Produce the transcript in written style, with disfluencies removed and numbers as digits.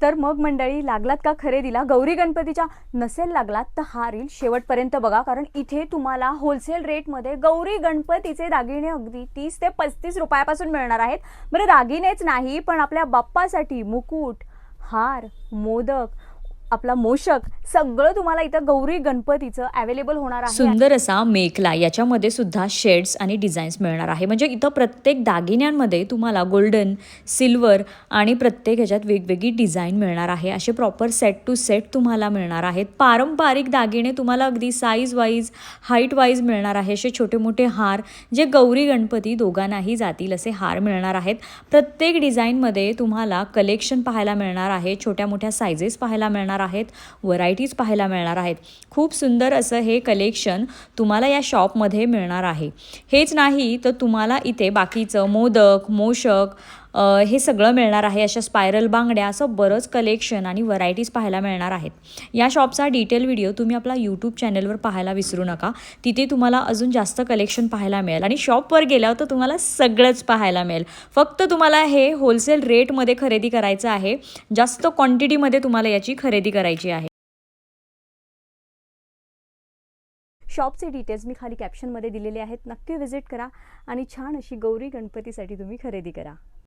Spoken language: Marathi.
तर मग मंडळी, लागलात का खरेदीला गौरी गणपतीच्या? नसेल लागलात तर हा रील शेवटपर्यंत बघा, कारण इथे तुम्हाला होलसेल रेटमध्ये गौरी गणपतीचे दागिने अगदी 30 ते 35 रुपयापासून मिळणार आहेत. बरं, दागिनेच नाही पण आपल्या बाप्पासाठी मुकुट, हार, मोदक, आपला मोषक सगळं तुम्हाला इथं गौरी गणपतीचं अवेलेबल होणार आहे. सुंदर असा मेखला, याच्यामध्ये सुद्धा शेड्स आणि डिझाईन्स मिळणार आहे. म्हणजे इथं प्रत्येक दागिन्यांमध्ये तुम्हाला गोल्डन, सिल्वर आणि प्रत्येक ह्याच्यात वेगवेगळी डिझाईन मिळणार आहे. असे प्रॉपर सेट टू सेट तुम्हाला मिळणार आहेत. पारंपरिक दागिने तुम्हाला अगदी साईज वाईज, हाईट वाईज मिळणार आहे. असे छोटे मोठे हार जे गौरी गणपती दोघांनाही जातील असे हार मिळणार आहेत. प्रत्येक डिझाईनमध्ये तुम्हाला कलेक्शन पाहायला मिळणार आहे. छोट्या मोठ्या सायझेस पाहायला मिळणार आहेत, व्हरायटीज पाहायला मिळणार आहेत. खूप सुंदर असं हे कलेक्शन तुम्हाला या शॉपमध्ये मिळणार आहे. हेच नाही तर तुम्हाला इथे बाकीचं मोदक, मोषक हे सगळं मिळणार आहे. अशा स्पायरल बांगड्या, असं बरंच कलेक्शन आणि व्हरायटीज पाहायला मिळणार आहेत. या शॉपचा डिटेल व्हिडिओ तुम्ही आपला यूट्यूब चॅनलवर पाहायला विसरू नका. तिथे तुम्हाला अजून जास्त कलेक्शन पाहायला मिळेल आणि शॉपवर गेल्यावर तर तुम्हाला सगळंच पाहायला मिळेल. फक्त तुम्हाला हे होलसेल रेटमध्ये खरेदी करायचं आहे. जास्त क्वांटिटीमध्ये तुम्हाला याची खरेदी करायची आहे. शॉपचे डिटेल्स मी खाली कॅप्शनमध्ये दिलेले आहेत. नक्की व्हिजिट करा आणि छान अशी गौरी गणपतीसाठी तुम्ही खरेदी करा.